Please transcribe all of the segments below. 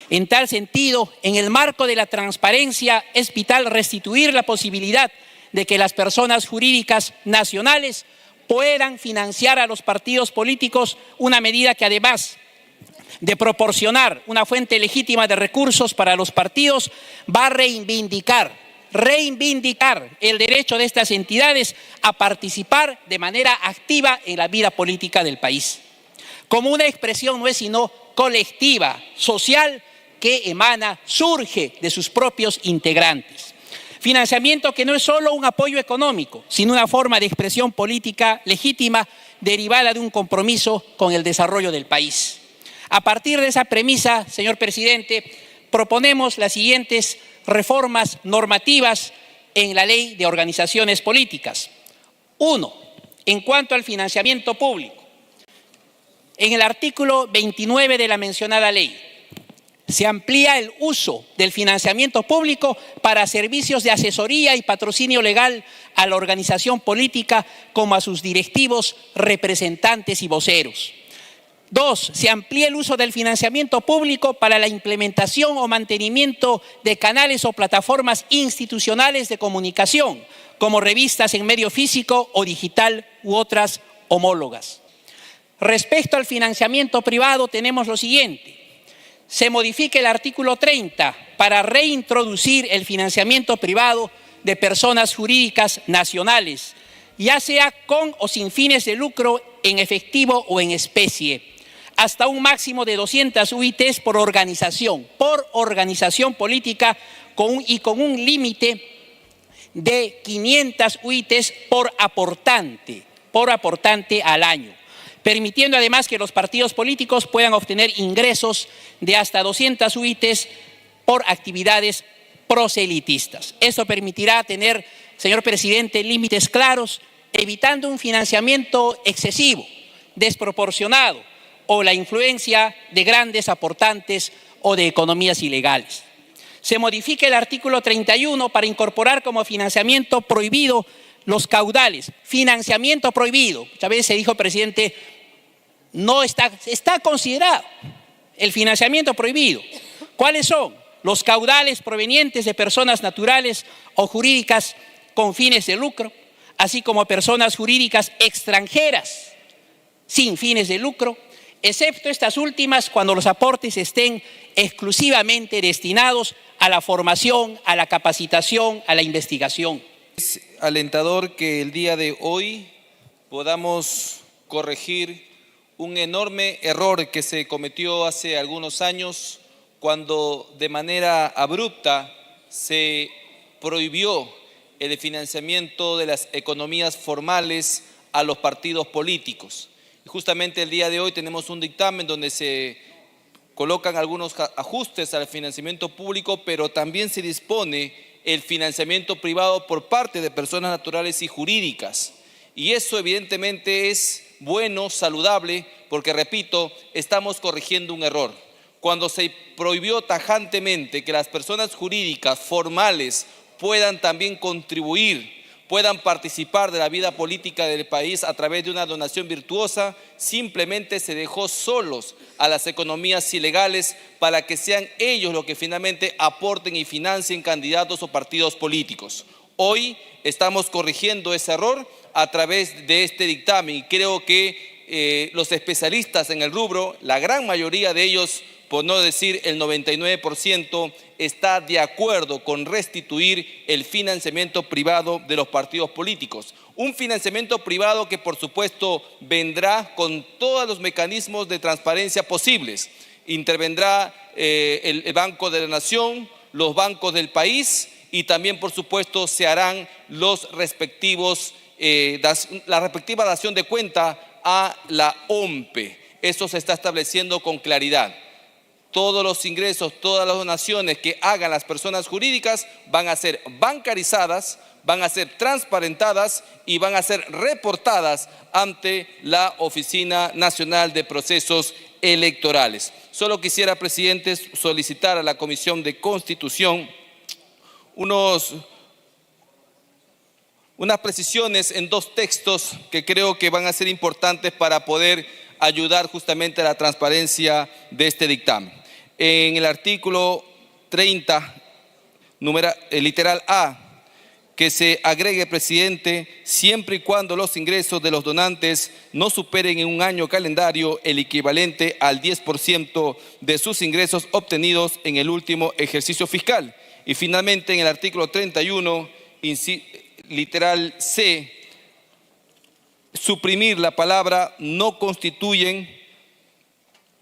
En tal sentido, en el marco de la transparencia, es vital restituir la posibilidad de que las personas jurídicas nacionales puedan financiar a los partidos políticos, una medida que además de proporcionar una fuente legítima de recursos para los partidos, va a reivindicar el derecho de estas entidades a participar de manera activa en la vida política del país. Como una expresión no es sino colectiva, social, que surge de sus propios integrantes. Financiamiento que no es solo un apoyo económico, sino una forma de expresión política legítima derivada de un compromiso con el desarrollo del país. A partir de esa premisa, señor presidente, proponemos las siguientes reformas normativas en la Ley de Organizaciones Políticas. 1. En cuanto al financiamiento público, en el artículo 29 de la mencionada ley, se amplía el uso del financiamiento público para servicios de asesoría y patrocinio legal a la organización política como a sus directivos, representantes y voceros. 2. Se amplía el uso del financiamiento público para la implementación o mantenimiento de canales o plataformas institucionales de comunicación, como revistas en medio físico o digital u otras homólogas. Respecto al financiamiento privado tenemos lo siguiente. Se modifica el artículo 30 para reintroducir el financiamiento privado de personas jurídicas nacionales, ya sea con o sin fines de lucro, en efectivo o en especie, hasta un máximo de 200 UITs por organización política con un límite de 500 UITs por aportante al año, permitiendo además que los partidos políticos puedan obtener ingresos de hasta 200 UITs por actividades proselitistas. Esto permitirá tener, señor presidente, límites claros, evitando un financiamiento excesivo, desproporcionado o la influencia de grandes aportantes o de economías ilegales. Se modifica el artículo 31 para incorporar como financiamiento prohibido los caudales. Financiamiento prohibido. Muchas veces se dijo, presidente, no está considerado el financiamiento prohibido. ¿Cuáles son? Los caudales provenientes de personas naturales o jurídicas con fines de lucro, así como personas jurídicas extranjeras sin fines de lucro, excepto estas últimas cuando los aportes estén exclusivamente destinados a la formación, a la capacitación, a la investigación. Es alentador que el día de hoy podamos corregir un enorme error que se cometió hace algunos años cuando de manera abrupta se prohibió el financiamiento de las economías formales a los partidos políticos. Y justamente el día de hoy tenemos un dictamen donde se colocan algunos ajustes al financiamiento público, pero también se dispone el financiamiento privado por parte de personas naturales y jurídicas. Y eso evidentemente es bueno, saludable, porque repito, estamos corrigiendo un error. Cuando se prohibió tajantemente que las personas jurídicas formales puedan también contribuir, puedan participar de la vida política del país a través de una donación virtuosa, simplemente se dejó solos a las economías ilegales para que sean ellos los que finalmente aporten y financien candidatos o partidos políticos. Hoy estamos corrigiendo ese error a través de este dictamen y creo que los especialistas en el rubro, la gran mayoría de ellos, por no decir el 99%, está de acuerdo con restituir el financiamiento privado de los partidos políticos. Un financiamiento privado que por supuesto vendrá con todos los mecanismos de transparencia posibles. Intervendrá el Banco de la Nación, los bancos del país y también por supuesto se harán la respectiva dación de cuenta a la OMPE. Eso se está estableciendo con claridad. Todos los ingresos, todas las donaciones que hagan las personas jurídicas van a ser bancarizadas, van a ser transparentadas y van a ser reportadas ante la Oficina Nacional de Procesos Electorales. Solo quisiera, presidente, solicitar a la Comisión de Constitución unas precisiones en dos textos que creo que van a ser importantes para poder ayudar justamente a la transparencia de este dictamen. en el artículo 30, literal A, que se agregue, presidente, siempre y cuando los ingresos de los donantes no superen en un año calendario el equivalente al 10% de sus ingresos obtenidos en el último ejercicio fiscal. Y finalmente, en el artículo 31, literal C, suprimir la palabra no constituyen,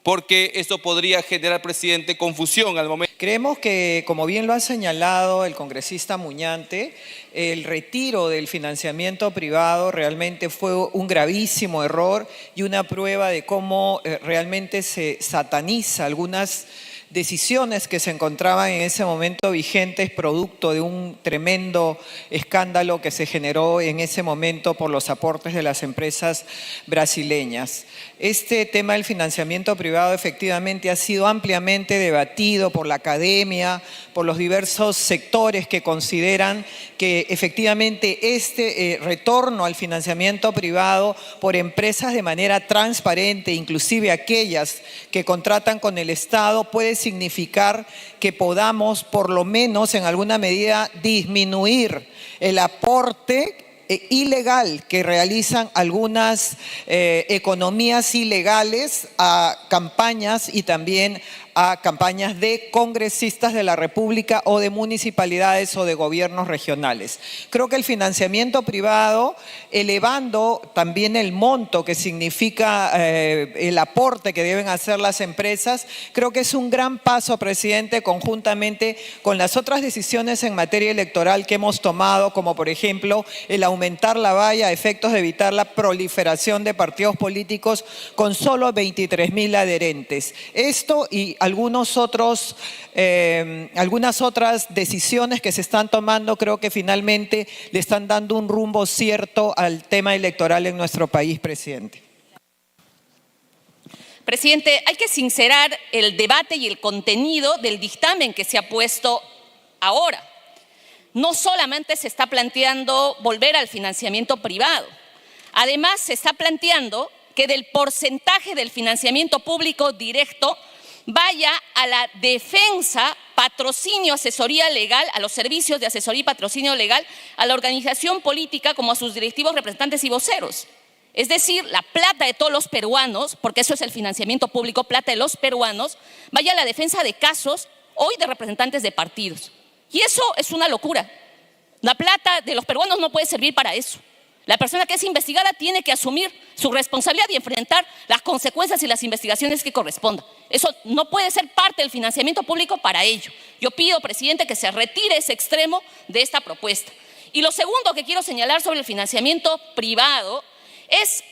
porque eso podría generar, presidente, confusión al momento. Creemos que, como bien lo ha señalado el congresista Muñante, el retiro del financiamiento privado realmente fue un gravísimo error y una prueba de cómo realmente se sataniza algunas decisiones que se encontraban en ese momento vigentes producto de un tremendo escándalo que se generó en ese momento por los aportes de las empresas brasileñas. Este tema del financiamiento privado efectivamente ha sido ampliamente debatido por la academia, por los diversos sectores que consideran que efectivamente este retorno al financiamiento privado por empresas de manera transparente, inclusive aquellas que contratan con el Estado, puede significar que podamos por lo menos en alguna medida disminuir el aporte ilegal que realizan algunas economías ilegales a campañas y también a campañas de congresistas de la República o de municipalidades o de gobiernos regionales. Creo que el financiamiento privado, elevando también el monto que significa el aporte que deben hacer las empresas, creo que es un gran paso, presidente, conjuntamente con las otras decisiones en materia electoral que hemos tomado, como por ejemplo el aumentar la valla a efectos de evitar la proliferación de partidos políticos con solo 23,000 adherentes. Esto y algunas otras decisiones que se están tomando, creo que finalmente le están dando un rumbo cierto al tema electoral en nuestro país, presidente. Presidente, hay que sincerar el debate y el contenido del dictamen que se ha puesto ahora. No solamente se está planteando volver al financiamiento privado, además se está planteando que del porcentaje del financiamiento público directo vaya a la defensa, patrocinio, asesoría legal, a los servicios de asesoría y patrocinio legal, a la organización política como a sus directivos, representantes y voceros. Es decir, la plata de todos los peruanos, porque eso es el financiamiento público, plata de los peruanos, vaya a la defensa de casos hoy de representantes de partidos. Y eso es una locura. La plata de los peruanos no puede servir para eso. La persona que es investigada tiene que asumir su responsabilidad y enfrentar las consecuencias y las investigaciones que correspondan. Eso no puede ser parte del financiamiento público para ello. Yo pido, presidente, que se retire ese extremo de esta propuesta. Y lo segundo que quiero señalar sobre el financiamiento privado es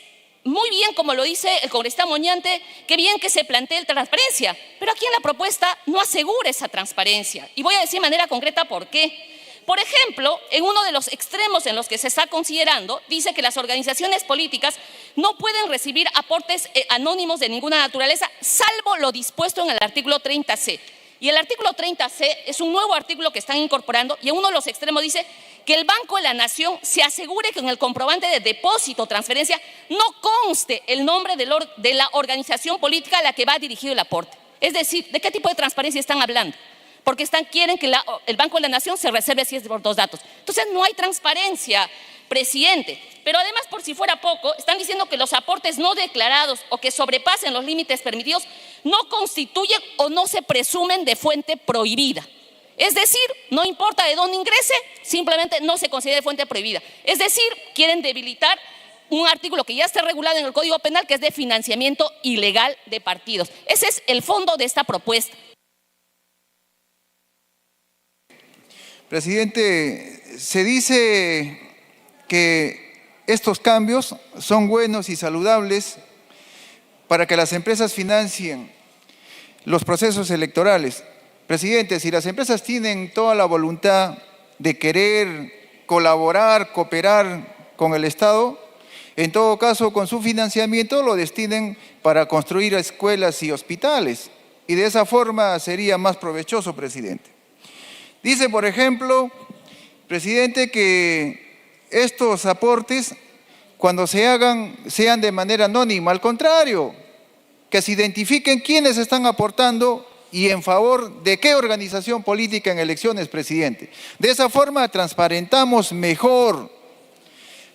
muy bien, como lo dice el congresista Muñante, qué bien que se plantee transparencia, pero aquí en la propuesta no asegura esa transparencia. Y voy a decir de manera concreta por qué. Por ejemplo, en uno de los extremos en los que se está considerando, dice que las organizaciones políticas no pueden recibir aportes anónimos de ninguna naturaleza, salvo lo dispuesto en el artículo 30C. Y el artículo 30C es un nuevo artículo que están incorporando y en uno de los extremos dice que el Banco de la Nación se asegure que en el comprobante de depósito o transferencia no conste el nombre de la organización política a la que va dirigido el aporte. Es decir, ¿de qué tipo de transparencia están hablando? Porque quieren que el Banco de la Nación se reserve si es por dos datos. Entonces no hay transparencia, presidente. Pero además, por si fuera poco, están diciendo que los aportes no declarados o que sobrepasen los límites permitidos no constituyen o no se presumen de fuente prohibida. Es decir, no importa de dónde ingrese, simplemente no se considera de fuente prohibida. Es decir, quieren debilitar un artículo que ya está regulado en el Código Penal, que es de financiamiento ilegal de partidos. Ese es el fondo de esta propuesta. Presidente, se dice que estos cambios son buenos y saludables para que las empresas financien los procesos electorales. Presidente, si las empresas tienen toda la voluntad de querer colaborar, cooperar con el Estado, en todo caso, con su financiamiento lo destinen para construir escuelas y hospitales. Y de esa forma sería más provechoso, presidente. Dice, por ejemplo, presidente, que estos aportes, cuando se hagan, sean de manera anónima. Al contrario, que se identifiquen quiénes están aportando y en favor de qué organización política en elecciones, presidente. De esa forma transparentamos mejor.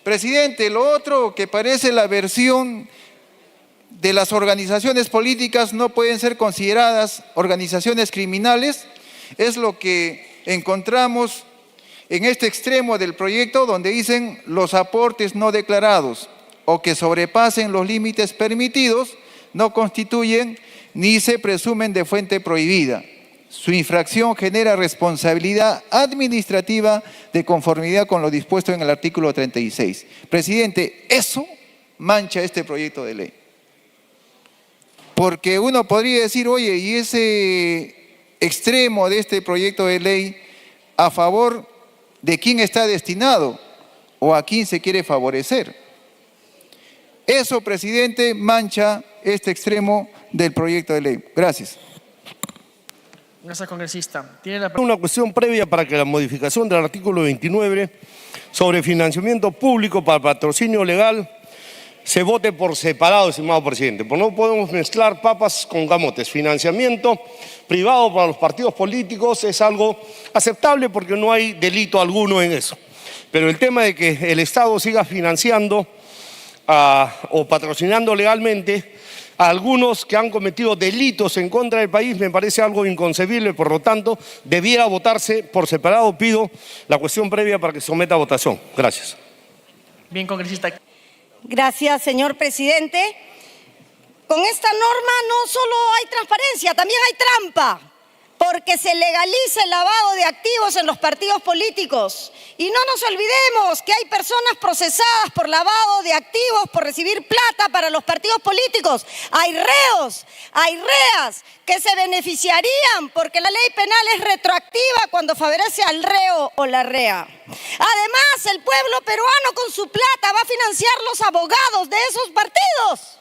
Presidente, lo otro que parece la versión de las organizaciones políticas no pueden ser consideradas organizaciones criminales, es lo que encontramos en este extremo del proyecto, donde dicen los aportes no declarados o que sobrepasen los límites permitidos no constituyen ni se presumen de fuente prohibida. Su infracción genera responsabilidad administrativa de conformidad con lo dispuesto en el artículo 36. Presidente, eso mancha este proyecto de ley. Porque uno podría decir, oye, y ese extremo de este proyecto de ley, ¿a favor de quién está destinado o a quién se quiere favorecer? Eso, presidente, mancha este extremo del proyecto de ley. Gracias. Gracias, congresista. Una cuestión previa para que la modificación del artículo 29 sobre financiamiento público para patrocinio legal se vote por separado, estimado presidente. Porque no podemos mezclar papas con camotes. Financiamiento privado para los partidos políticos es algo aceptable porque no hay delito alguno en eso. Pero el tema de que el Estado siga financiando o patrocinando legalmente a algunos que han cometido delitos en contra del país me parece algo inconcebible, por lo tanto, debiera votarse por separado. Pido la cuestión previa para que se someta a votación. Gracias. Bien, congresista. Gracias, señor presidente. Con esta norma no solo hay transparencia, también hay trampa, porque se legaliza el lavado de activos en los partidos políticos. Y no nos olvidemos que hay personas procesadas por lavado de activos, por recibir plata para los partidos políticos. Hay reos, hay reas que se beneficiarían porque la ley penal es retroactiva cuando favorece al reo o la rea. Además, el pueblo peruano con su plata va a financiar los abogados de esos partidos.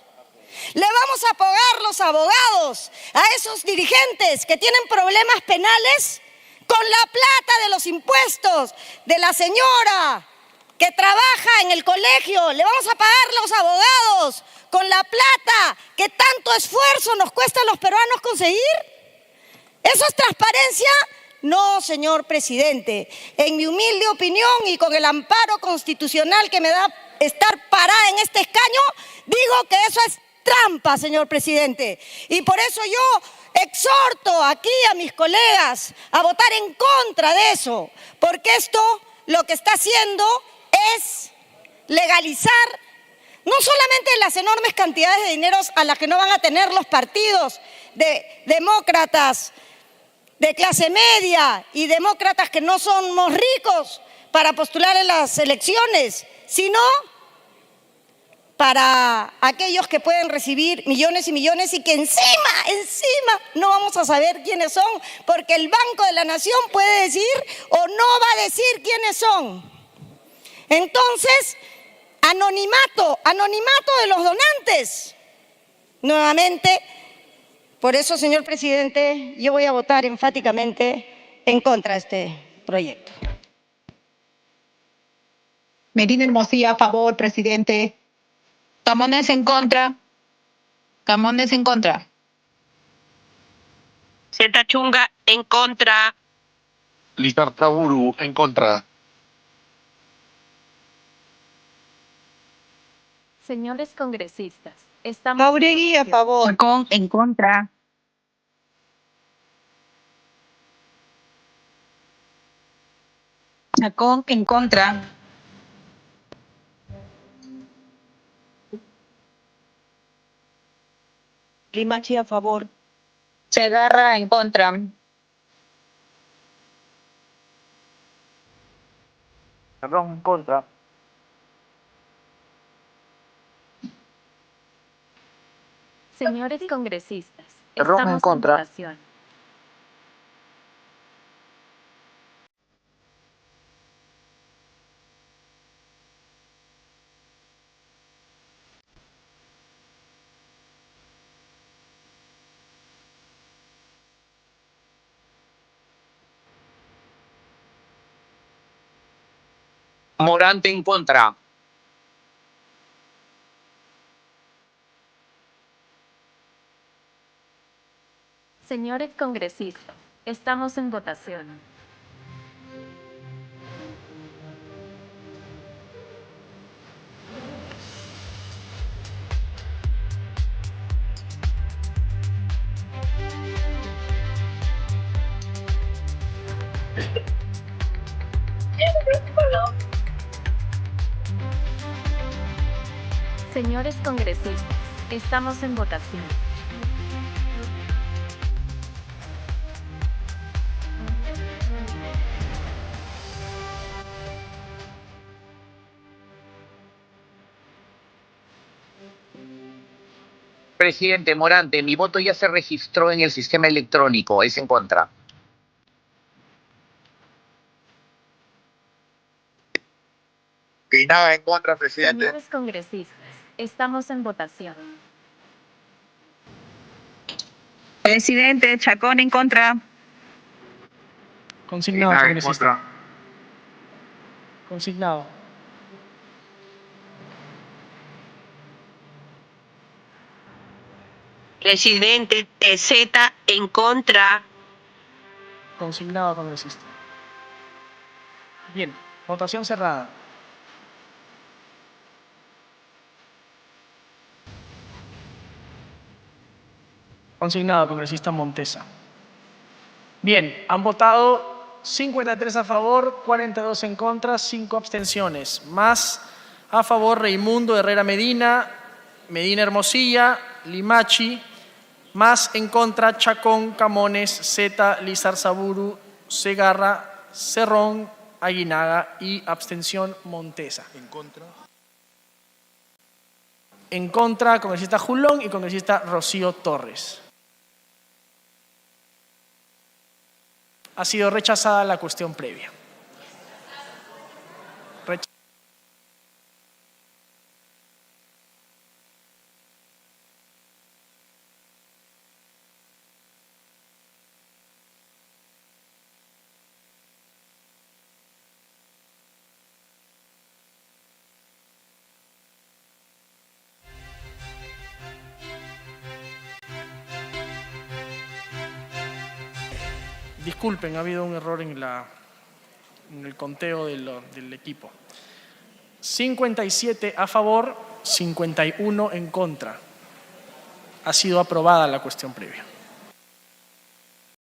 Le vamos a pagar los abogados a esos dirigentes que tienen problemas penales con la plata de los impuestos de la señora que trabaja en el colegio. Le vamos a pagar los abogados con la plata que tanto esfuerzo nos cuesta a los peruanos conseguir. ¿Eso es transparencia? No, señor presidente. En mi humilde opinión y con el amparo constitucional que me da estar parada en este escaño, digo que eso es trampa, señor presidente. Y por eso yo exhorto aquí a mis colegas a votar en contra de eso, porque esto lo que está haciendo es legalizar no solamente las enormes cantidades de dineros a las que no van a tener los partidos de demócratas de clase media y demócratas que no somos ricos para postular en las elecciones, sino para aquellos que pueden recibir millones y millones y que encima no vamos a saber quiénes son, porque el Banco de la Nación puede decir o no va a decir quiénes son. Entonces, anonimato de los donantes. Nuevamente, por eso, señor presidente, yo voy a votar enfáticamente en contra de este proyecto. Medina Hermosilla, a favor, presidente. Camones en contra. Camones en contra. Zeta Chunga en contra. Litartaburu en contra. Señores congresistas, estamos... Jauregui, a favor. Chacón en contra. Chacón en contra. Limachi a favor. Segarra en contra. Cerrón en contra. Señores congresistas, Cerrón en estamos contra. en votación. Morante en contra. Señores congresistas, estamos en votación. Señores congresistas, estamos en votación. Presidente Morante, mi voto ya se registró en el sistema electrónico. Es en contra. Guinaga en contra, presidente. Señores congresistas, estamos en votación. Presidente, Chacón en contra. Consignado, Guinaga en congresista. contra. Consignado. Presidente TZ en contra. Consignado, congresista. Bien, votación cerrada. Consignado, congresista Montesa. Bien, han votado 53 a favor, 42 en contra, 5 abstenciones. Más a favor Raimundo Herrera Medina, Medina Hermosilla, Limachi. Más en contra Chacón, Camones, Zeta, Lizarzaburu, Segarra, Cerrón, Aguinaga y abstención Montesa. En contra. En contra, congresista Julón y congresista Rocío Torres. Ha sido rechazada la cuestión previa. Disculpen, ha habido un error en el conteo del equipo. 57 a favor, 51 en contra. Ha sido aprobada la cuestión previa.